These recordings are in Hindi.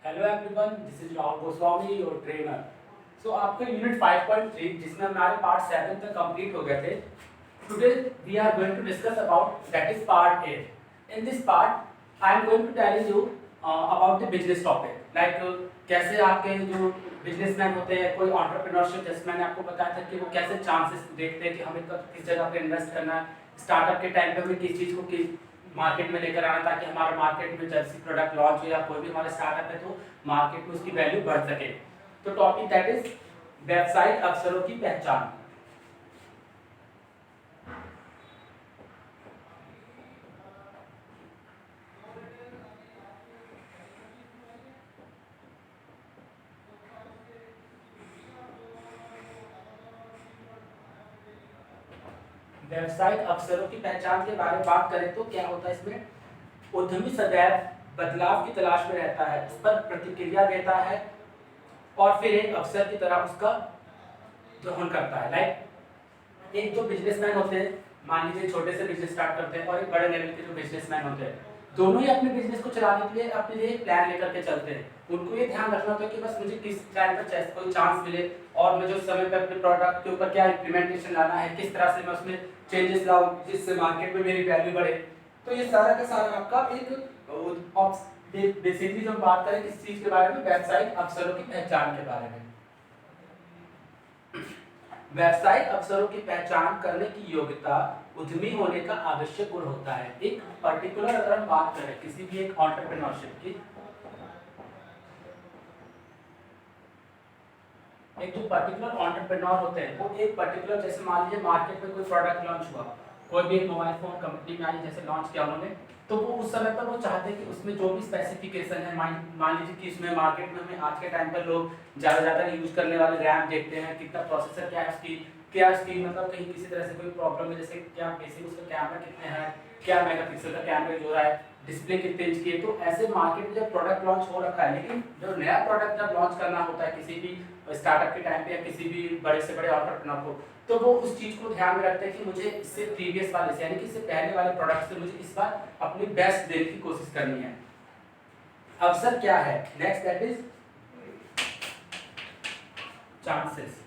Hello everyone, this is Rahul Goswami your trainer. So आपका यूनिट 5.3 जिसमें हमारे पार्ट 7 तक कंप्लीट हो गए थे। Today we are going to discuss about that is part 8। In this part I am going to tell you about the business topic, like कैसे आपके जो बिजनेसमैन होते हैं, कोई एंटरप्रेन्योरशिप, जैसे मैंने आपको बताया था कि वो कैसे चांसेस देखते हैं कि हमें कब किस जगह पे इन्वेस्ट करना है, स्टार्टअप के टाइम पे हमें किस चीज़ को किस मार्केट में लेकर आना ताकि हमारा मार्केट में जैसे प्रोडक्ट लॉन्च हो या कोई भी हमारा स्टार्टअप है तो मार्केट में उसकी वैल्यू बढ़ सके। तो टॉपिक दैट इज व्यावसायिक अवसरों की पहचान। व्यावसायिक अवसरों की पहचान के बारे में बात करें तो क्या होता है इसमें, उद्यमी सदैव बदलाव की तलाश में रहता है, उस पर प्रतिक्रिया देता है और फिर एक अवसर की तरह उसका ग्रहण करता है। लाइक एक जो बिजनेसमैन होते हैं, मान लीजिए छोटे से बिजनेस स्टार्ट करते हैं, और एक बड़े लेवल के जो बिजनेसमैन होते हैं, दोनों ही अपने बिजनेस को चलाने के लिए अपने लिए एक प्लान लेकर के चलते हैं। उनको ये ध्यान रखना होता है कि बस मुझे किस टाइम पर कोई चांस मिले और मुझे उस समय पर अपने प्रोडक्ट के ऊपर क्या इम्प्लीमेंटेशन लाना है, किस तरह से मैं उसमें चेंजेस लाऊं जिससे मार्केट में मेरी वैल्यू बढ़े। तो ये सारा का सारा आपका एक बेसिकली जो हम बात करें किस चीज के बारे में, व्यावसायिक अवसरों की पहचान के बारे में। व्यावसायिक अवसरों की पहचान करने की योग्यता उद्यमी होने का आवश्यक गुण होता है। एक पर्टिकुलर अगर हम बात करें किसी भी एक एंटरप्रेन्योरशिप की, एक जो पर्टिकुलर एंटरप्रेन्योर होते हैं वो एक पर्टिकुलर, जैसे मान लीजिए मार्केट में कोई प्रोडक्ट लॉन्च हुआ, कोई भी एक मोबाइल फोन कंपनी में आई, जैसे लॉन्च किया उन्होंने, तो वो उस समय पर वो चाहते हैं कि उसमें जो भी स्पेसिफिकेशन है, मान लीजिए कि इसमें मार्केट में हमें आज के टाइम पर लोग ज़्यादा यूज करने वाले रैम देखते हैं, कितना प्रोसेसर क्या है उसकी, क्या उसकी मतलब कहीं किसी तरह से कोई प्रॉब्लम है, जैसे क्या बेसिक उसका कैमरा कितने हैं, क्या मेगापिक्सल का कैमरा यूज हो रहा है, डिस्प्ले कितने इंच की है। तो ऐसे मार्केट में जब प्रोडक्ट लॉन्च हो रखा है, लेकिन जो नया प्रोडक्ट जब लॉन्च करना होता है किसी भी स्टार्टअप के टाइम पे या किसी भी बड़े से बड़े एंटरप्रेन्योर को, तो वो उस चीज को ध्यान में रखते हैं कि मुझे इससे प्रीवियस वाले से, यानी कि इससे पहले वाले प्रोडक्ट से मुझे इस बार अपनी बेस्ट देने की कोशिश करनी है। अवसर क्या है, next that is chances.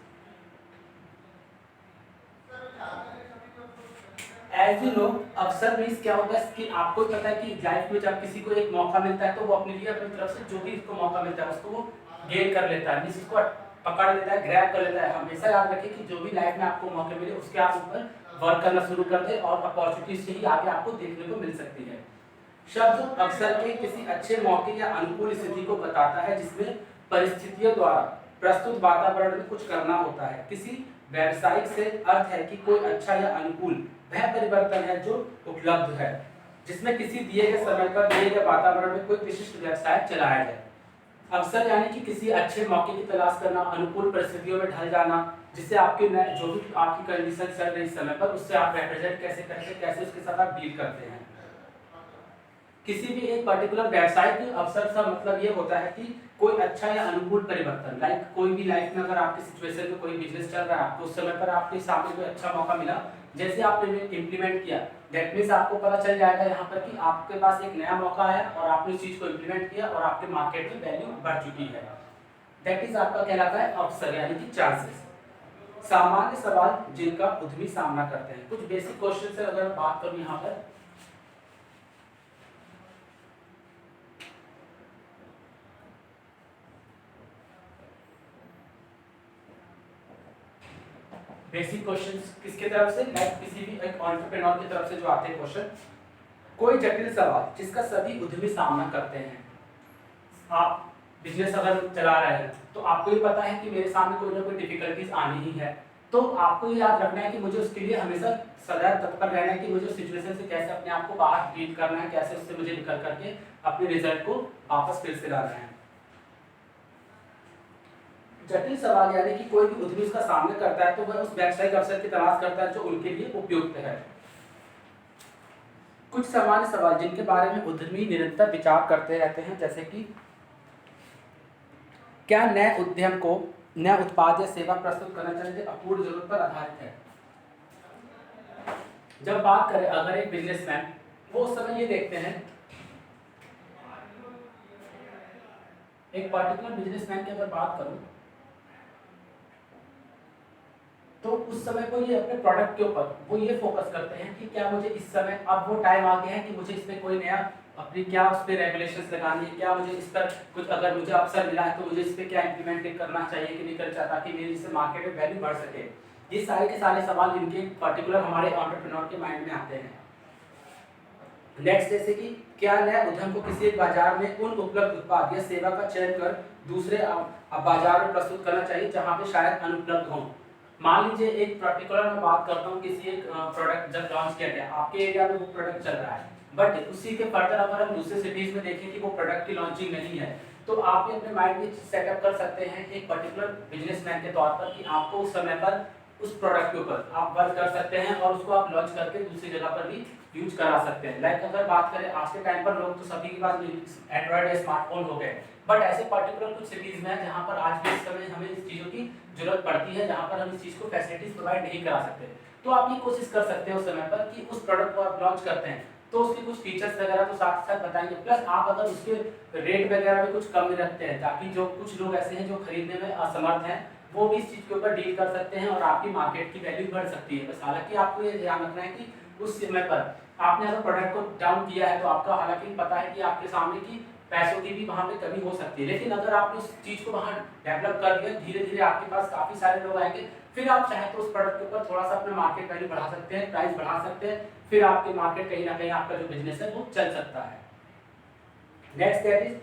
As you know, अवसर मीन्स क्या होता है कि आपको पता है कि लाइफ में जब किसी को एक मौका मिलता है तो वो अपने लिए अपनी तरफ से जो भी इसको मौका मिलता है उसको वो गेन कर लेता है, मीन्स इसको पकड़ लेता है, ग्रैब कर लेता है। हमेशा याद रखें कि जो भी लाइफ में आपको मौके मिले उसके आप ऊपर वर्क करना शुरू कर दे और अपॉर्चुनिटी से ही आगे आपको देखने को मिल सकती है। शब्द अवसर के किसी अच्छे मौके या अनुकूल स्थिति को बताता है जिसमें परिस्थितियों द्वारा प्रस्तुत वातावरण में कुछ करना होता है। किसी व्यवसायिक से अर्थ है कि कोई अच्छा या अनुकूल वह परिवर्तन है जो उपलब्ध है जिसमें किसी दिए गए समय पर दिए गए वातावरण में कोई विशिष्ट व्यवसाय चलाया जाए। अवसर यानी कि किसी अच्छे मौके की तलाश करना, अनुकूल परिस्थितियों में ढल जाना, जिससे आपके जो भी आपकी कंडीशन चल रही समय पर उससे आप रिप्रेजेंट कैसे करते हैं, कैसे उसके साथ आप डील करते हैं। किसी भी एक पर्टिकुलर व्यवसायिक अवसर का मतलब ये होता है कि कोई अच्छा या अनुकूल परिवर्तन, लाइक कोई भी लाइफ में अगर आपकी सिचुएशन में कोई बिजनेस चल रहा है, आपको उस समय पर आपके सामने कोई अच्छा मौका मिला, जैसे आपने इम्प्लीमेंट किया, दैट मीन्स आपको पता चल जाएगा यहाँ पर कि आपके पास एक नया मौका है और आपने उस चीज को इम्प्लीमेंट किया और आपके मार्केट में वैल्यू बढ़ चुकी है। दैट इज आपका कहलाता है अवसर यानी कि चांसेस। सामान्य सवाल जिनका उद्यमी सामना करते हैं, कुछ बेसिक क्वेश्चन से अगर बात करूं यहाँ पर, बेसिक क्वेश्चंस किसके तरफ से, लाइक किसी भी एक एंटरप्रेन्योर की तरफ से जो आते हैं क्वेश्चन। कोई जटिल सवाल जिसका सभी उद्यमी सामना करते हैं। आप बिजनेस अगर चला रहे हैं तो आपको ये पता है कि मेरे सामने कोई ना कोई डिफिकल्टीज आनी ही है, तो आपको ये याद रखना है कि मुझे उसके लिए हमेशा सदैव तत्पर रहना है कि मुझे सिचुएशन से कैसे अपने आप को बाहर डील करना है, कैसे उससे मुझे निकल करके अपने रिजल्ट को वापस फिर से लाना है। जटिल सवाल यानी कि कोई भी उद्यमी उसका सामना करता है तो वह उस व्यावसायिक अवसर की तलाश करता है जो उनके लिए उपयुक्त है। कुछ सामान्य सवाल जिनके बारे में उद्यमी निरंतर विचार करते रहते हैं, जैसे कि क्या नए उद्यम को नया उत्पाद या सेवा प्रस्तुत करना चाहिए अपूर्ण जरूरत पर आधारित है। जब बात करें अगर एक बिजनेसमैन, वो उस समय ये देखते हैं एक पर्टिकुलर बिजनेसमैन की अगर बात करूं तो उस समय को ये अपने प्रोडक्ट के ऊपर वो ये फोकस करते हैं कि क्या मुझे इस समय अब वो टाइम आ गया है कि मुझे इस पे कोई नया अपनी क्या उस पर रेगुलेशंस लगानी है, क्या मुझे इस पर कुछ अगर मुझे अवसर मिला है तो मुझे इस पे क्या इंप्लीमेंट करना चाहिए कि नहीं करना चाहिए ताकि मेरी इससे मार्केट में वैल्यू बढ़ सके। ये सारे के सारे सवाल इनके पर्टिकुलर हमारे एंटरप्रेन्योर के माइंड में आते हैं। नेक्स्ट जैसे कि क्या नया उद्यम को किसी एक बाजार में उन उपलब्ध उत्पाद या सेवा का चयन कर दूसरे बाजार में प्रस्तुत करना चाहिए जहां पे शायद अनुपलब्ध हो। मान लीजिए एक पर्टिकुलर मैं बात करता हूँ किसी एक प्रोडक्ट जब लॉन्च किया गया आपके एरिया में वो प्रोडक्ट चल रहा है, बट उसी के फर्दर अगर हम दूसरे सिटीज में देखें कि वो प्रोडक्ट की लॉन्चिंग नहीं है तो आप भी अपने माइंड में सेटअप कर सकते हैं एक पर्टिकुलर बिजनेसमैन के तौर पर कि आपको उस समय पर उस प्रोडक्ट के ऊपर आप वर्क कर सकते हैं और उसको आप लॉन्च करके दूसरी जगह पर भी यूज करा सकते हैं। लाइक अगर बात करें आज के टाइम पर लोग तो सभी के पास एंड्रॉइड या स्मार्टफोन हो गए, बट ऐसे पर्टिकुलर कुछ सिटीज में है जहाँ पर आज भी इस समय हमें इस चीज़ों की जरूरत पड़ती है, जहाँ पर हम इस चीज़ को फैसिलिटीज प्रोवाइड नहीं करा सकते। तो आप ये कोशिश कर सकते हैं उस समय पर कि उस प्रोडक्ट को आप लॉन्च करते हैं तो उसके कुछ फीचर्स वगैरह तो साथ साथ बताएंगे, प्लस आप अगर उसके रेट वगैरह भी कुछ कम रखते हैं ताकि जो कुछ लोग ऐसे हैं जो खरीदने में असमर्थ हैं वो भी इस चीज के ऊपर डील कर सकते हैं और आपकी मार्केट की वैल्यू बढ़ सकती है। बस हालांकि आपको ये ध्यान रखना है कि उस समय पर आपने अगर प्रोडक्ट को डाउन किया है तो आपका हालांकि पता है कि आपके सामने की पैसों की भी वहां पे कमी हो सकती है, लेकिन अगर आपने उस चीज को वहां डेवलप कर दिया धीरे धीरे आपके पास काफी सारे लोग आएंगे, फिर आप चाहे तो उस प्रोडक्ट के ऊपर थोड़ा सा अपना मार्केट वैल्यू बढ़ा सकते हैं, प्राइस बढ़ा सकते हैं, फिर आपके मार्केट कहीं ना कहीं आपका जो बिजनेस है वो चल सकता है। नेक्स्ट दैट इज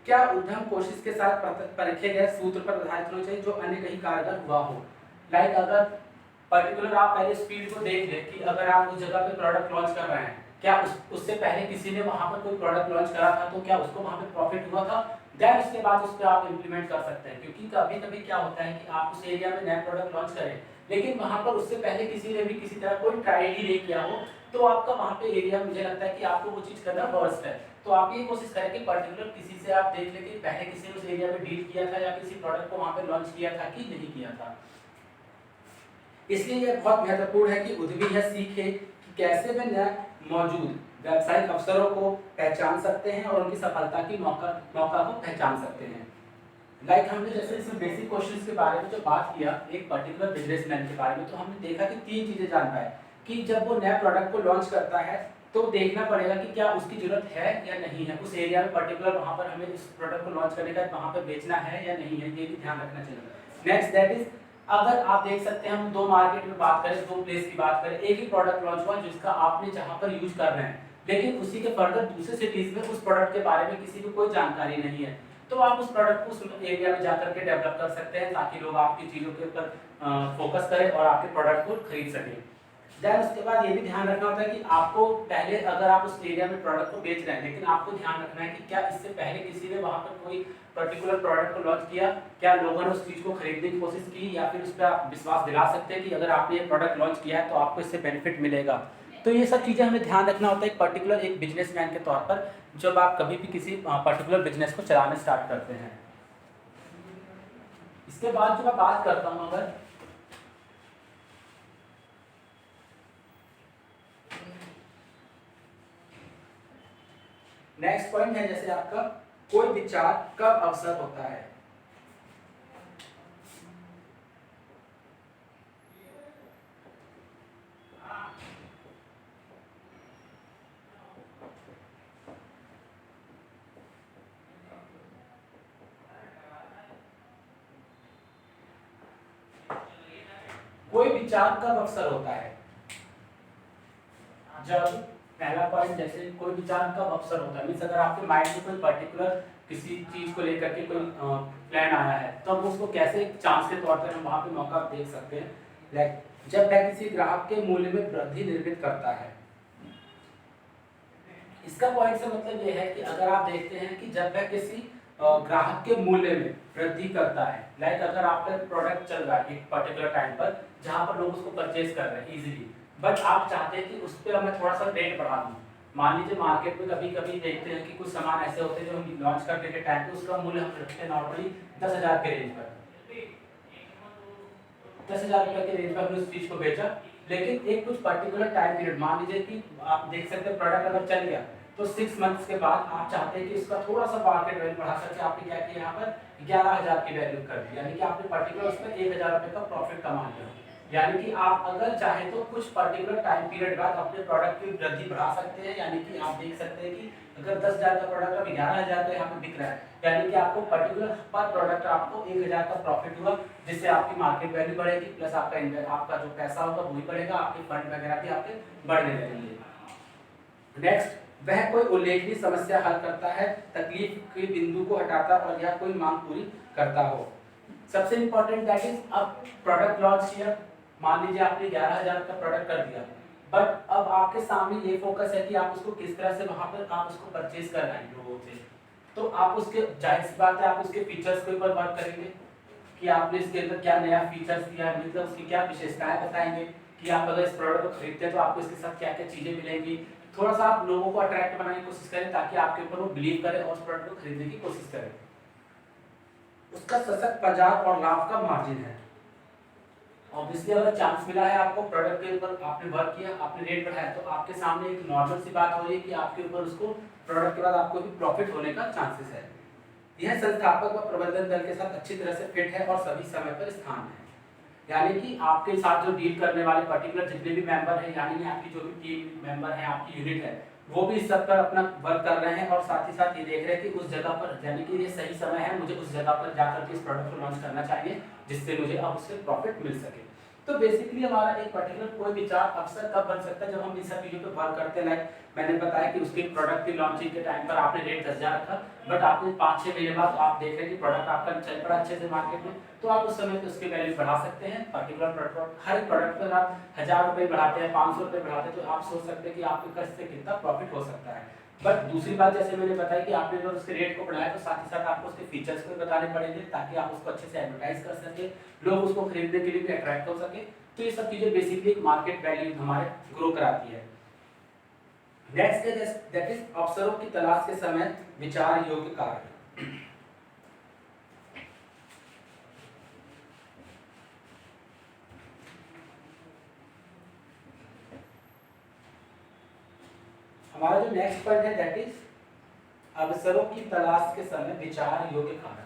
क्या उद्यम कोशिश के साथ परखे गए सूत्र पर आधारित होना चाहिए जो अन्य कहीं कारगर हुआ हो। लाइक अगर पर्टिकुलर आप पहले स्पीड को देख ले कि अगर आप उस जगह पे प्रोडक्ट लॉन्च कर रहे हैं क्या उससे पहले किसी ने वहां पर कोई प्रोडक्ट लॉन्च करा था तो क्या उसको वहां पे प्रॉफिट हुआ था, देन उसके बाद उस पर आप इंप्लीमेंट कर सकते हैं। क्योंकि कभी कभी क्या होता है कि आप उस एरिया में नया प्रोडक्ट लॉन्च करें लेकिन वहां पर उससे पहले किसी ने भी किसी तरह कोई ट्रायल ही नहीं किया हो तो आपका वहां पे एरिया मुझे लगता है कि आपको वो चीज करना वर्स्ट है। तो आप ये कोशिश करें कि पर्टिकुलर किसी से आप देख लें कि पहले किसी ने उस एरिया में डील किया था या किसी प्रोडक्ट को वहां पे लॉन्च किया था कि नहीं किया था। इसलिए यह बहुत महत्वपूर्ण है कि उद्यमी यह सीखे कि कैसे वे नया मौजूद व्यावसायिक अवसरों को पहचान सकते हैं और उनकी सफलता की मौका को पहचान सकते हैं। लाइक हमने जैसे इसमें बेसिक क्वेश्चंस के बारे में जो बात किया एक पर्टिकुलर बिजनेसमैन के बारे में, तो हमने देखा कि 3 चीजें जान पाए कि जब वो नया प्रोडक्ट को लॉन्च करता है तो देखना पड़ेगा कि क्या उसकी जरूरत है या नहीं है उस एरिया में पर्टिकुलर वहां पर हमें इस प्रोडक्ट को लॉन्च करने का वहां पर बेचना है या नहीं है, ये भी ध्यान रखना चाहिए। नेक्स्ट दैट इज अगर आप देख सकते हैं हम दो मार्केट में बात करें, दो प्लेस की बात करें, एक ही प्रोडक्ट लॉन्च हुआ जिसका आपने जहां पर यूज कर रहे हैं लेकिन उसी के फर्दर दूसरे सिटीज में उस प्रोडक्ट के बारे में किसी को कोई जानकारी नहीं है, तो आप उस प्रोडक्ट को उस एरिया में जाकर के डेवलप कर सकते हैं ताकि लोग आपकी चीज़ों के ऊपर फोकस करें और आपके प्रोडक्ट को खरीद सकें। देन उसके बाद ये भी ध्यान रखना होता है कि आपको पहले अगर आप उस एरिया में प्रोडक्ट को बेच रहे हैं लेकिन आपको ध्यान रखना है कि क्या इससे पहले किसी ने वहाँ पर कोई पर्टिकुलर प्रोडक्ट को लॉन्च किया, क्या लोगों ने उस चीज़ को खरीदने की कोशिश की या फिर उस पर आप विश्वास दिला सकते हैं कि अगर आपने ये प्रोडक्ट लॉन्च किया है तो आपको इससे बेनिफिट मिलेगा। तो ये सब चीज़ें हमें ध्यान रखना होता है एक पर्टिकुलर एक बिजनेसमैन के तौर पर जब आप कभी भी किसी पर्टिकुलर बिजनेस को चलाने स्टार्ट करते हैं। इसके बाद जो मैं बात करता हूँ अगर नेक्स्ट पॉइंट है जैसे आपका कोई विचार कब अवसर होता है। कोई विचार कब अवसर होता है, जब पहला पॉइंट जैसे कोई विचार कब अवसर होता है मीन्स अगर आपके माइंड में कोई पर्टिकुलर किसी चीज को लेकर के कोई प्लान आया है तो हम उसको कैसे एक चांस के तौर पर हम वहां पे मौका देख सकते हैं। लाइक जब वह किसी ग्राहक के मूल्य में वृद्धि निर्मित करता है। इसका पॉइंट से मतलब यह है कि अगर आप देखते हैं कि जब वह किसी ग्राहक के मूल्य में वृद्धि करता है, लाइक अगर आपका प्रोडक्ट चल रहा है एक पर्टिकुलर टाइम पर जहां पर लोग उसको परचेज कर रहे हैं इजीली, बट आप चाहते हैं कि उस पर मैं थोड़ा सा रेट बढ़ा दूं। मान लीजिए मार्केट में कभी कभी देखते हैं कि कुछ सामान ऐसे होते हैं जो हम लॉन्च करने के टाइम पे उसका मूल्य हम रखते हैं नॉर्मली 10,000 के रेंज पर, 10,000 रुपये के रेंज पर हमने उस चीज को बेचा, लेकिन एक कुछ पर्टिकुलर टाइम पीरियड मान लीजिए कि आप देख सकते हैं प्रोडक्ट अगर चल गया तो 6 मंथ्स के बाद आप चाहते हैं कि इसका थोड़ा सा मार्केट वैल्यू बढ़ा सकते, आपने क्या किया, यहाँ पर 11,000 की वैल्यू कर दी, यानी कि आपने पर्टिकुलर उसमें 1,000 रुपये का प्रॉफिट कमा लिया। यानी कि आप अगर चाहें तो कुछ पर्टिकुलर टाइम पीरियड बाद अपने प्रोडक्ट की वृद्धि बढ़ा सकते हैं। यानी कि आप देख सकते हैं कि अगर 10,000 का प्रोडक्ट अब 11,000 का यहाँ पे बिक रहा है, यानी कि आपको पर्टिकुलर पर प्रोडक्ट आपको 1,000 का प्रॉफिट हुआ, जिससे आपकी मार्केट वैल्यू बढ़ेगी, प्लस आपका जो पैसा होगा वो भी बढ़ेगा, आपके फंड वगैरह भी आपके बढ़ने लगेंगे। नेक्स्ट, वह कोई उल्लेखनीय समस्या हल करता है, तकलीफ के बिंदु को हटाता और या कोई मांग पूरी करता हो। सबसे इंपॉर्टेंट दैट इज, अब प्रोडक्ट लॉन्च किया, मान लीजिए आपने 11,000 का प्रोडक्ट कर दिया, बट अब आपके सामने ये फोकस है कि आप उसको किस तरह से वहां पर आप उसको परचेज करवाएंगे लोगों से। तो आप उसके, जाहिर सी बात है, आप उसके फीचर्स के ऊपर वर्क करेंगे कि आपने इसके अंदर क्या नया फीचर्स दिया है, मतलब उसकी क्या विशेषताएं बताएंगे कि आप अगर इस प्रोडक्ट को खरीदते हैं तो आपको इसके साथ क्या क्या चीजें मिलेंगी। थोड़ा सा आप लोगों को अट्रैक्ट बनाने की कोशिश करें ताकि आपके ऊपर वो बिलीव करें और उस प्रोडक्ट को खरीदने की कोशिश करें। उसका सशक्त बाजार और लाभ का मार्जिन है। ऑब्वियसली अगर चांस मिला है आपको, प्रोडक्ट के ऊपर आपने वर्क किया, आपने रेट बढ़ाया, तो आपके सामने एक नॉर्मल सी बात हो रही है कि आपके ऊपर उसको प्रोडक्ट के बाद आपको भी प्रॉफिट होने का चांसेस है। यह संस्थापक व प्रबंधन दल के साथ अच्छी तरह से फिट है और सभी समय पर स्थान है। यानी कि आपके साथ जो डील करने वाले पर्टिकुलर जितने भी मेंबर हैं, यानी कि आपकी जो भी टीम मेंबर है, आपकी यूनिट है, वो भी इस सब पर अपना वर्क कर रहे हैं और साथ ही साथ ये देख रहे हैं कि उस जगह पर, यानी कि ये सही समय है, मुझे उस जगह पर जाकर के इस प्रोडक्ट को लॉन्च करना चाहिए जिससे मुझे अब उससे प्रॉफिट मिल सके। तो बेसिकली हमारा एक पर्टिकुलर कोई विचार अवसर कब बन सकता है, जब हम इन सब चीज़ों पे वर्क करते हैं। लाइक मैंने बताया कि उसके प्रोडक्ट की लॉन्चिंग के टाइम पर आपने रेट 10,000 रखा, बट आपने 5-6 महीने बाद आप देख रहे हैं कि प्रोडक्ट आपका चल पड़ा अच्छे से मार्केट में, तो आप उस समय पे उसकी वैल्यू बढ़ा सकते हैं। पर्टिकुलर प्रोडक्ट, हर एक प्रोडक्ट पर आप 1,000 रुपये बढ़ाते हैं, 500 रुपये बढ़ाते हैं, तो आप सोच सकते हैं कि आपके कष्ट से कितना प्रॉफिट हो सकता है। बट दूसरी बात, जैसे मैंने बताया कि आपने अगर उसके रेट को बढ़ाया तो साथ ही साथ आपको उसके फीचर्स को बताने पड़ेंगे ताकि आप उसको अच्छे से एडवर्टाइज कर सके, लोग उसको खरीदने के लिए भी अट्रैक्ट हो सके। तो ये सब चीजें बेसिकली एक मार्केट वैल्यू हमारे ग्रो कराती है। नेक्स्ट है दैट इज अवसरों की तलाश के समय विचार योग्य कार्य। हमारा जो नेक्स्ट पॉइंट है दैट इज अवसरों की तलाश के समय विचार योग्य कार्य।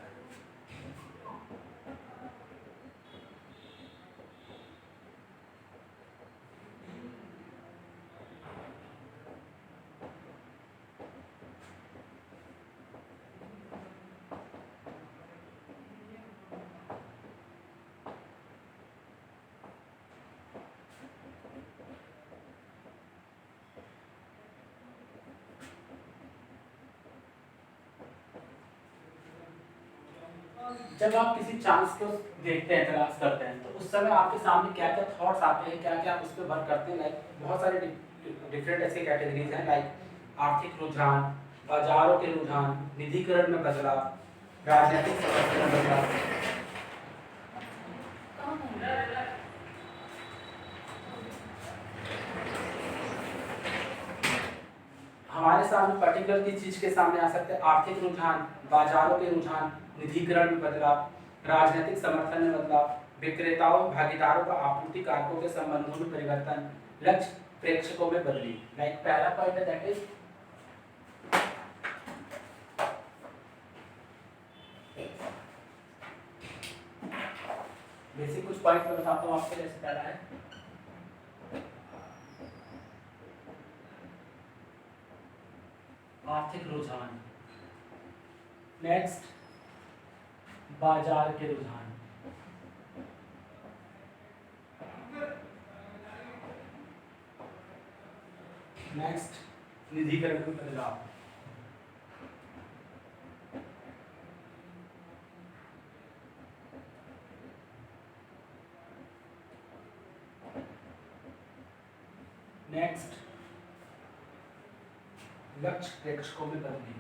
जब आप किसी चांस को देखते हैं, तलाश करते हैं, तो उस समय आपके सामने क्या क्या थॉट्स आते हैं, क्या क्या आप उस पर वर्क करते हैं। लाइक बहुत सारे डिफरेंट ऐसे कैटेगरीज हैं, लाइक आर्थिक रुझान, बाजारों के रुझान, निधिकरण में बदलाव, राजनीतिक समर्थन में बदलाव। हमारे सामने पर्टिकुलर किस चीज के सामने आ सकते हैं, आर्थिक रुझान, बाजारों के रुझान, निधिकरण में बदलाव, राजनीतिक समर्थन में बदलाव, विक्रेताओं भागीदारों का आपूर्ति कारकों के संबंधों में परिवर्तन, लक्ष्य प्रेक्षकों में बदली। लाइक पहला पॉइंट है दैट इज बेसिक कुछ पॉइंट मैं बताता हूँ आपको। जैसे पहला है आर्थिक रुझान, नेक्स्ट बाजार के रुझान, नेक्स्ट निधिकरण में बदलाव, नेक्स्ट लक्ष्य प्रेक्षकों में बदली।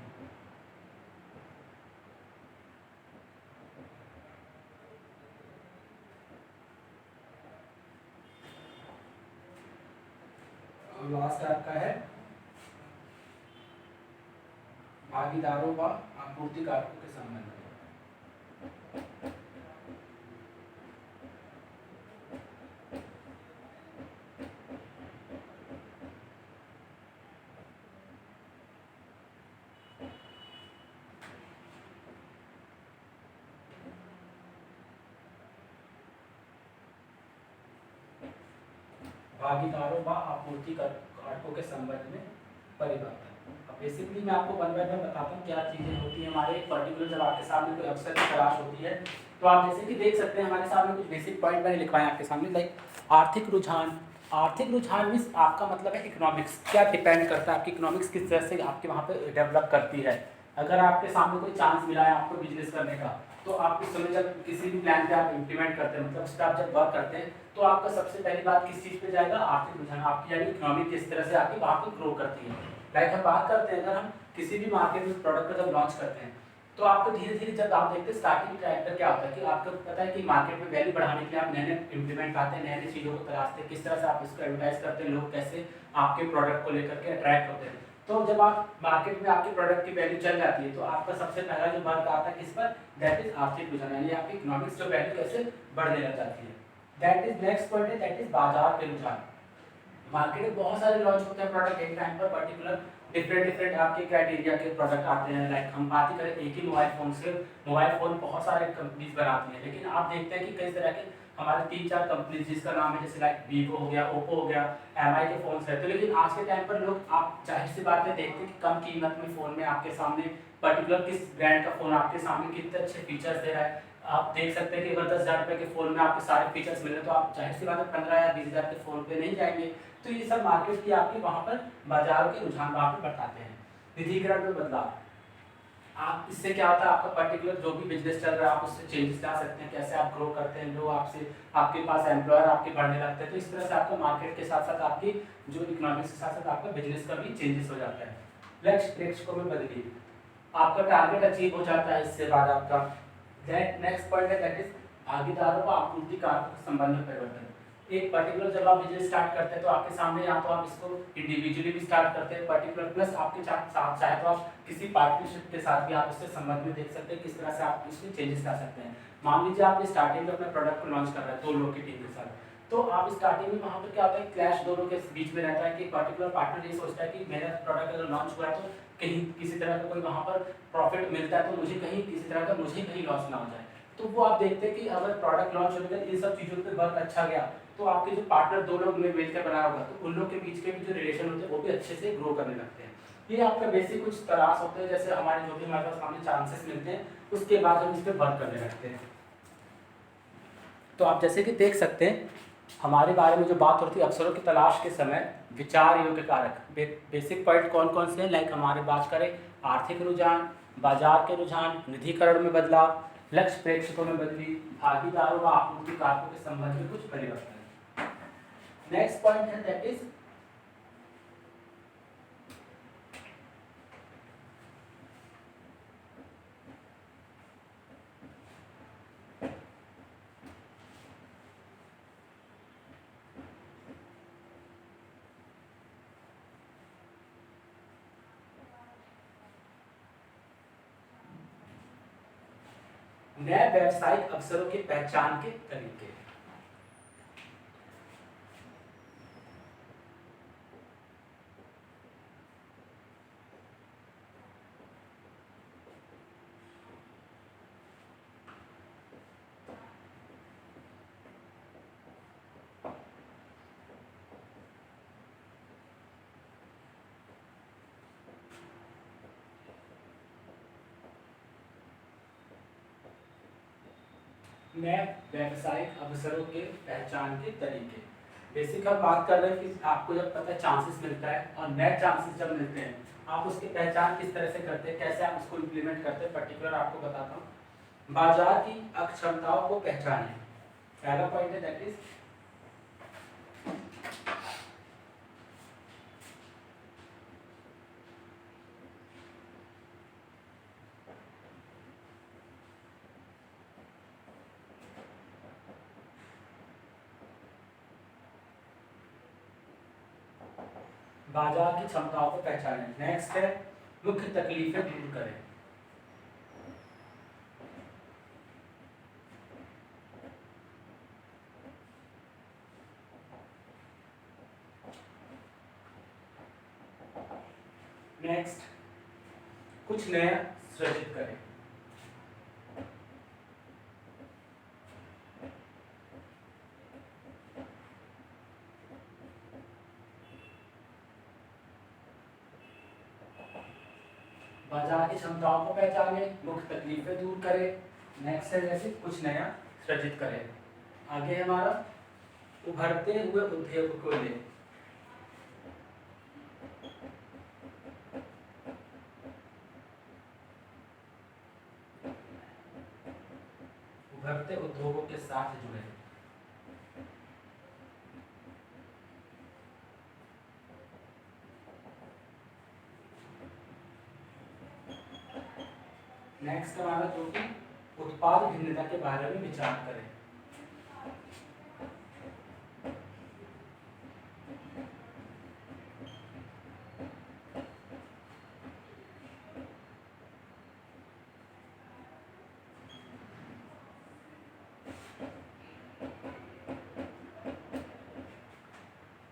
लास्ट आपका है भागीदारों व आपूर्तिकारकों के संबंध में। भागीदारों व आपूर्तिकर्ताओं के संबंध में परिवर्तन। अब बेसिकली मैं आपको वन बाय वन बताता हूँ क्या चीज़ें होती हैं हमारे पर्टिकुलर जब आपके सामने कोई अवसर की तलाश होती है। तो आप जैसे कि देख सकते हैं हमारे सामने कुछ बेसिक पॉइंट मैंने लिखवाए आपके सामने, लाइक आर्थिक रुझान। आर्थिक रुझान मीन्स आपका मतलब है इकोनॉमिक्स, क्या डिपेंड करता है आपकी इकोनॉमिक्स किस तरह से आपके वहाँ पे डेवलप करती है। अगर आपके सामने कोई चांस मिला है आपको बिजनेस करने का, तो आप इस समय जब किसी भी प्लान पे आप इम्प्लीमेंट करते हैं, मतलब उस पर आप जब वर्क करते हैं, तो आपका सबसे पहली बात किस चीज़ पे जाएगा, आर्थिक रुझान आपकी, यानी इकोनॉमी किस तरह से आपकी वहाँ पर ग्रो करती है। लाइक हम बात करते हैं, अगर हम किसी भी मार्केट में प्रोडक्ट को जब लॉन्च करते हैं, तो आपको धीरे धीरे जब आप देखते हैं स्टार्टिंग कैरेक्टर क्या होता है कि आपको पता है कि मार्केट में वैल्यू बढ़ाने के लिए आप नए नए इम्प्लीमेंट आते हैं, नए नए चीज़ों को तलाशते हैं, किस तरह से आप इसको एडवर्टाइज करते हैं, लोग कैसे आपके प्रोडक्ट को लेकर के अट्रैक्ट होते हैं। तो जब आप मार्केट में आपके प्रोडक्ट की वैल्यू चल जाती है, तो आपका सबसे पहला जो वर्क आता है किस पर, दैट इज आर्थिक रुझान, यानी आपकी इकोनॉमिक्स जो वैल्यू कैसे बढ़ने लग जाती है। दैट इज नेक्स्ट पॉइंट है, दैट इज बाजार के रुझान। मार्केट में बहुत सारे लॉन्च होते हैं प्रोडक्ट एक टाइम पर, पर्टिकुलर डिफरेंट आपके क्राइटेरिया के प्रोडक्ट आते हैं। लाइक हम बात ही करें एक ही मोबाइल फ़ोन से, मोबाइल फ़ोन बहुत सारे कंपनीज बनाती हैं, लेकिन आप देखते हैं कि कई तरह के हमारे 3-4 कंपनीज जिसका नाम है, जैसे लाइक वीवो हो गया, ओप्पो हो गया, एमआई के फ़ोन है। तो लेकिन आज के टाइम पर लोग, आप जाहिर सी बात है देखते हैं कि कम कीमत में फ़ोन में आपके सामने पर्टिकुलर किस ब्रांड का फ़ोन आपके सामने कितने अच्छे फीचर्स दे रहा है। आप देख सकते हैं कि अगर 10,000 रुपये के फ़ोन में आपके सारे फीचर्स मिल रहे हैं, तो आप जाहिर सी बात है 15 या 20,000 के फ़ोन पे नहीं जाएंगे। तो ये सब मार्केट की आपकी वहाँ पर बाजार के रुझान वहाँ पर बताते हैं। निधीकरण में बदलाव, आप इससे क्या होता है, आपका पर्टिकुलर जो भी बिजनेस चल रहा है आप उससे चेंजेस ला सकते हैं, कैसे आप ग्रो करते हैं, लोग आपसे, आपके पास एम्प्लॉयर आपके बढ़ने लगते हैं। तो इस तरह से आपको मार्केट के साथ साथ आपकी जो इकोनॉमिक्स के साथ साथ आपका बिजनेस का भी चेंजेस हो जाता है। लक्ष्य प्रेक्षकों में बदली, आपका टारगेट अचीव हो जाता है इससे बाद आपका। नेक्स्ट पॉइंट है दैट इज भागीदारों व आपूर्तिकर्ताओं के संबंध में परिवर्तन। एक पर्टिकुलर जब आप बिजनेस स्टार्ट करते हैं, तो आपके सामने या तो आप इसको इंडिविजुअली भी स्टार्ट करते हैं पर्टिकुलर, प्लस आपके साथ चाहे तो आप किसी पार्टनरशिप के साथ भी आप इससे संबंध में देख सकते हैं किस तरह से आप इसमें चेंजेस ला सकते हैं। मान लीजिए आपने स्टार्टिंग में अपने प्रोडक्ट को लॉन्च कर रहे हैं 2 लोगों की टीम के साथ, तो आप स्टार्टिंग में वहाँ पर क्या होता है, क्लैश दोनों के बीच में रहता है कि पर्टिकुलर पार्टनर ये सोचता है कि मेरा प्रोडक्ट अगर लॉन्च हुआ है तो कहीं किसी तरह का कोई वहाँ पर प्रॉफिट मिलता है, तो मुझे कहीं किसी तरह का मुझे कहीं लॉस ना हो जाए। तो वो आप देखते हैं कि अगर प्रोडक्ट लॉन्च हो गया, इन सब चीज़ों पे वर्क अच्छा गया, तो आपके जो पार्टनर 2 लोग में मिलकर बनाया होगा, तो उन लोग के बीच के भी जो रिलेशन होते हैं वो भी अच्छे से ग्रो करने लगते हैं। ये आपका बेसिक कुछ तरास होते हैं, जैसे हमारे जो भी हमारे पास सामने चांसेस मिलते हैं, उसके बाद हम इस पर वर्क करने लगते हैं। तो आप जैसे कि देख सकते हैं हमारे बारे में जो बात होती है अवसरों की तलाश के समय विचार योग्य कारक, बेसिक पॉइंट कौन कौन से हैं, लाइक हमारे बात करें आर्थिक रुझान, बाजार के रुझान, निधीकरण में बदलाव, लक्ष्य प्रेक्षकों में बदली, भागीदारों व आपूर्तिकर्ताओं के संबंध में कुछ परिवर्तन। नेक्स्ट पॉइंट है दैट इज नए व्यावसायिक अवसरों की पहचान के तरीके। नए व्यावसायिक अवसरों के पहचान के तरीके। बेसिक हम बात कर रहे हैं कि आपको जब पता है चांसेस मिलता है और नए चांसेस जब मिलते हैं, आप उसकी पहचान किस तरह से करते हैं, कैसे आप उसको इम्प्लीमेंट करते हैं, पर्टिकुलर आपको बताता हूँ। बाजार की अक्षमताओं को पहचानें, पहला पॉइंट है दैट इज बाजार की क्षमताओं को पहचानें। नेक्स्ट है मुख्य तकलीफें दूर करें। नेक्स्ट कुछ नया सृजित करें। बाजार की क्षमताओं को पहचाने, मुख्य तकलीफें दूर करे, नेक्स्ट है जैसे कुछ नया सृजित करे। आगे है हमारा उभरते हुए उद्योग को ले। उभरते उद्योगों के साथ जुड़े। नेक्स्ट हमारा जो कि उत्पाद भिन्नता के बारे में विचार करें।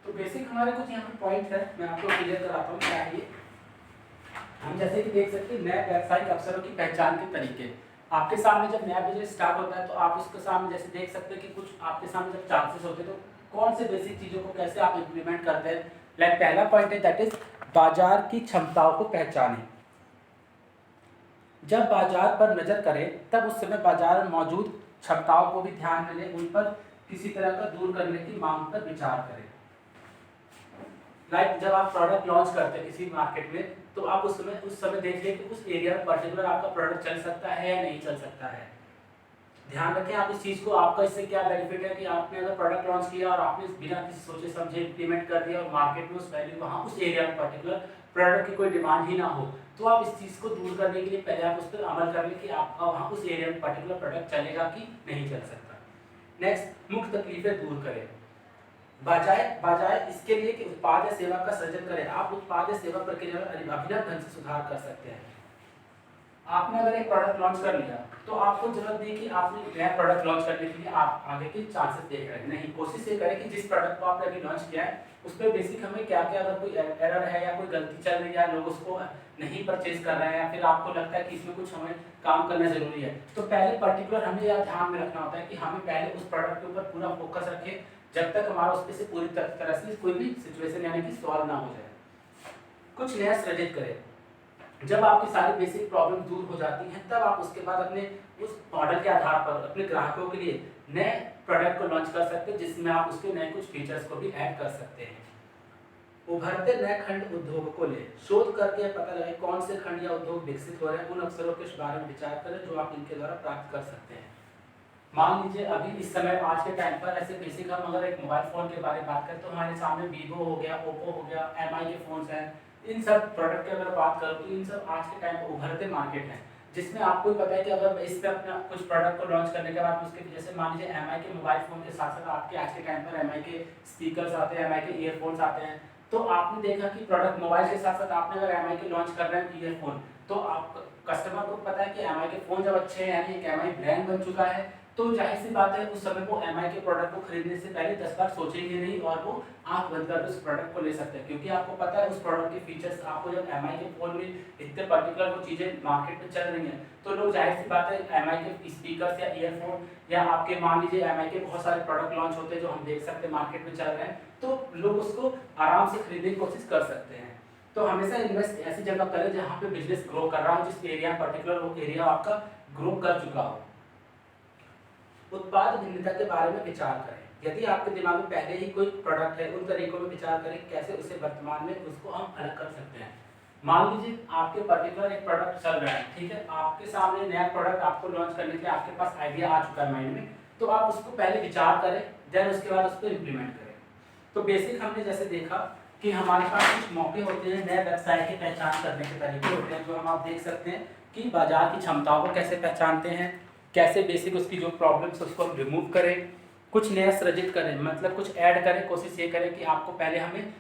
तो बेसिक हमारे कुछ यहाँ पे पॉइंट है, मैं आपको क्लियर कराता हूँ क्या है ये। हम जैसे कि देख सकते हैं नए व्यावसायिक अवसरों की पहचान के तरीके। आपके सामने जब नया बिजनेस स्टार्ट होता है तो आप उसके सामने जैसे देख सकते हैं कि कुछ आपके सामने जब चांसेस होते हैं तो कौन से बेसिक चीज़ों को कैसे आप इम्प्लीमेंट करते हैं। लाइक पहला पॉइंट है दैट इज बाजार की क्षमताओं को पहचानें। जब बाजार पर नजर करें तब उस समय बाजार में मौजूद क्षमताओं को भी ध्यान में लें, उन पर किसी तरह का दूर करने की मांग पर विचार करें। लाइक जब आप प्रोडक्ट लॉन्च करते हैं किसी मार्केट में तो आप उस समय देख लें कि उस एरिया में पर्टिकुलर आपका प्रोडक्ट चल सकता है या नहीं चल सकता है। ध्यान रखें आप इस चीज़ को, आपका इससे क्या बेनिफिट है कि आपने अगर प्रोडक्ट लॉन्च किया और आपने बिना किसी सोचे समझे इम्प्लीमेंट कर दिया और मार्केट में उस वैल्यू वहाँ उस एरिया में पर्टिकुलर प्रोडक्ट की कोई डिमांड ही ना हो, तो आप इस चीज़ को दूर करने के लिए पहले आप उस पर अमल कर लें कि आपका वहाँ उस एरिया में पर्टिकुलर प्रोडक्ट चलेगा कि नहीं चल सकता। नेक्स्ट मुख्य तकलीफें दूर करें। बजाय इसके लिए कि उत्पाद या सेवा का सृजन करें, आप उत्पाद या सेवा प्रक्रिया में अभिनव ढंग से सुधार कर सकते हैं। आपने अगर एक प्रोडक्ट लॉन्च कर लिया तो आपको जरूरत नहीं कि आपने नया प्रोडक्ट लॉन्च करने के लिए आप आगे के चांसेस देख रहे हैं, नहीं, कोशिश ये करें कि जिस प्रोडक्ट को आपने अभी लॉन्च किया है उस पर बेसिक हमें क्या क्या अगर कोई एरर है या कोई गलती चल रही है, लोग उसको नहीं परचेज कर रहे हैं या फिर आपको लगता है कि इसमें कुछ हमें काम करना जरूरी है, तो पहले पर्टिकुलर हमें यह ध्यान में रखना होता है कि हमें पहले उस प्रोडक्ट के ऊपर पूरा फोकस रखें जब तक हमारा उस पर से पूरी तरह से कोई भी सिचुएशन यानी कि सॉल्व ना हो जाए। कुछ नया सृजित करें। जब आपकी सारी बेसिक प्रॉब्लम दूर हो जाती हैं तब आप उसके बाद अपने उस मॉडल के आधार पर अपने ग्राहकों के लिए नए प्रोडक्ट को लॉन्च कर सकते हैं जिसमें आप उसके नए कुछ फीचर्स को भी ऐड कर सकते हैं। उभरते नए खंड उद्योग को ले शोध करके पता लगे कौन से खंड या उद्योग विकसित हो रहे हैं, उन अवसरों के बारे में विचार करें जो आप इनके द्वारा प्राप्त कर सकते हैं। मान लीजिए अभी इस समय आज के टाइम पर ऐसे बेसिक हम अगर एक मोबाइल फ़ोन के बारे में बात करें तो हमारे सामने वीवो हो गया, ओप्पो हो गया, एमआई के फ़ोन्स हैं। इन सब प्रोडक्ट की अगर बात करूँ तो इन सब आज के टाइम पर उभरते मार्केट हैं जिसमें आपको पता है कि अगर इस पर अपना कुछ प्रोडक्ट को लॉन्च करने के बाद उसके जैसे मान लीजिए एमआई के मोबाइल फ़ोन के साथ साथ आपके आज के टाइम पर एमआई के स्पीकर्स आते हैं, एमआई के ईयरफोन्स आते हैं। तो आपने देखा कि प्रोडक्ट मोबाइल के साथ साथ आपने अगर एमआई के लॉन्च कर रहे हैं ईयरफोन तो आप कस्टमर को पता है कि एमआई के फ़ोन जब अच्छे हैं यानी एक एमआई ब्रांड बन चुका है तो जाहिर सी बात है उस समय वो एमआई के प्रोडक्ट को खरीदने से पहले 10 बार सोचेंगे नहीं और वो आंख बंद कर उस प्रोडक्ट को ले सकते हैं क्योंकि आपको पता है उस प्रोडक्ट के फीचर्स आपको जब एमआई के फोन में इतने पर्टिकुलर वो चीज़ें मार्केट में चल रही हैं तो लोग जाहिर सी बात है एमआई के स्पीकर्स या ईयरफोन या आपके मान लीजिए एमआई के बहुत सारे प्रोडक्ट लॉन्च होते हैं जो हम देख सकते हैं मार्केट में चल रहे हैं तो लोग उसको आराम से खरीदने की कोशिश कर सकते हैं। तो हमेशा इन्वेस्ट ऐसी जगह करें जहाँ पे बिजनेस ग्रो कर रहा हो, जिस एरिया पर्टिकुलर वो एरिया आपका ग्रो कर चुका हो। उत्पाद भिन्नता के बारे में विचार करें। यदि आपके दिमाग में पहले ही कोई प्रोडक्ट है उन तरीकों में विचार करें कैसे उसे वर्तमान में उसको हम अलग कर सकते हैं। मान लीजिए आपके पर्टिकुलर एक प्रोडक्ट चल रहा है, ठीक है, आपके सामने नया प्रोडक्ट आपको लॉन्च करने के लिए आपके पास आइडिया आ चुका है माइंड में, तो आप उसको पहले विचार करें देन उसके बाद उसको इम्प्लीमेंट करें। तो बेसिक हमने जैसे देखा कि हमारे पास कुछ मौके होते हैं नए व्यवसाय की पहचान करने के तरीके होते हैं जो हम आप देख सकते हैं कि बाजार की क्षमताओं को कैसे पहचानते हैं, कैसे बेसिक उसकी जो प्रॉब्लम्स उसको हम रिमूव करें, कुछ नया सृजित करें मतलब कुछ ऐड करें। कोशिश ये करें कि आपको पहले हमें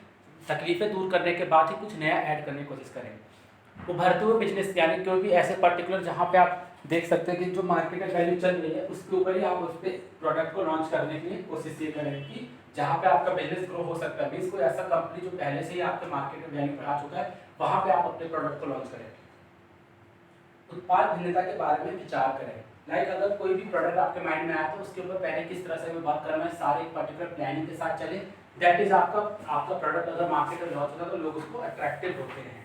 तकलीफें दूर करने के बाद ही कुछ नया ऐड करने की कोशिश करें। उभरते हुए बिजनेस यानी कोई भी ऐसे पर्टिकुलर जहाँ पे आप देख सकते हैं कि जो मार्केट में वैल्यू चल रही है उसके ऊपर ही आप उस पर प्रोडक्ट को लॉन्च करने के लिए कोशिश ये करें कि जहाँ पे आपका बिजनेस ग्रो हो सकता है, मीन्स कोई ऐसा कंपनी जो पहले से ही आपके मार्केट में वैल्यू बढ़ा चुका है वहाँ पे आप अपने प्रोडक्ट को लॉन्च करें। उत्पाद भिन्नता के बारे में विचार करें। लाइक अगर कोई भी प्रोडक्ट आपके माइंड में आया तो उसके ऊपर पहले किस तरह से हमें बात करना है, सारे एक पर्टिकुलर प्लानिंग के साथ चले, दैट इज आपका प्रोडक्ट अगर मार्केट में लॉन्च होता है तो लोग उसको अट्रैक्टिव होते हैं।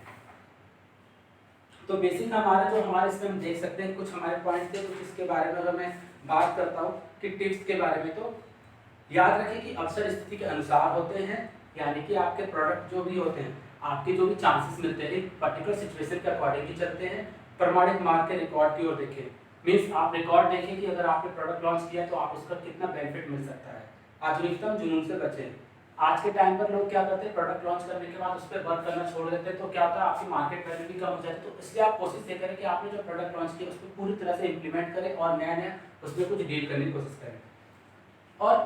तो बेसिक हमारा जो हमारे इसमें हम देख सकते हैं कुछ हमारे पॉइंट थे, कुछ इसके बारे में अगर मैं बात करता हूँ कि टिप्स के बारे में, तो याद रखिए कि अवसर स्थिति के अनुसार होते हैं, यानी कि आपके प्रोडक्ट जो भी होते हैं, आपके जो भी चांसेस मिलते हैं एक पर्टिकुलर सिचुएशन के अकॉर्डिंग ही चलते हैं। प्रमाणित मार्क के रिकॉर्ड की ओर देखें, मीन्स आप रिकॉर्ड देखें कि अगर आपने प्रोडक्ट लॉन्च किया तो आप उसका कितना बेनिफिट मिल सकता है। आधुनिकतम जुनून से बचें। आज के टाइम पर लोग क्या करते हैं, प्रोडक्ट लॉन्च करने के बाद उस पर वर्क करना छोड़ देते हैं, तो क्या होता है आपकी मार्केट वैल्यू भी कम हो जाती है। तो इसलिए आप कोशिश ये करें कि आपने जो प्रोडक्ट लॉन्च किया उसको पूरी तरह से इंप्लीमेंट करें और नया नया उसमें कुछ डील करने की कोशिश करें। और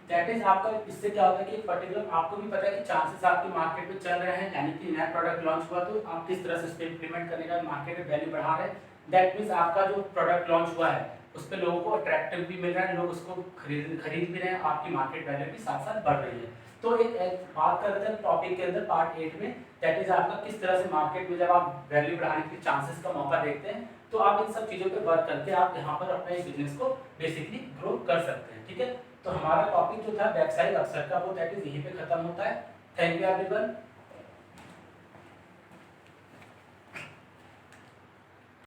दैट इज आपका, इससे क्या होता है कि पर्टिकुलर आपको भी पता है कि चांसेस आपकी मार्केट में चल रहे हैं, यानी कि नया प्रोडक्ट लॉन्च हुआ तो आप किस तरह से उस पर इंप्लीमेंट करने का मार्केट में वैल्यू बढ़ा रहे हैं। दैट मीन्स आपका जो प्रोडक्ट लॉन्च हुआ है उस पर लोगों को अट्रैक्टिव भी मिल रहा है, लोग उसको खरीद भी रहे हैं, आपकी मार्केट वैल्यू भी साथ साथ बढ़ रही है। तो एक बात करते हैं टॉपिक के अंदर पार्ट 8 में, दैट इज आपका किस तरह से मार्केट में जब आप वैल्यू बढ़ाने के चांसेस का मौका देखते हैं तो आप इन सब चीज़ों पे वर्क करके आप यहाँ पर अपने बिजनेस को बेसिकली ग्रो कर सकते हैं। ठीक है, तो हमारा टॉपिक जो था व्यावसायिक अवसर का वो दैट इज यहीं पे खत्म होता है। Thank you everyone.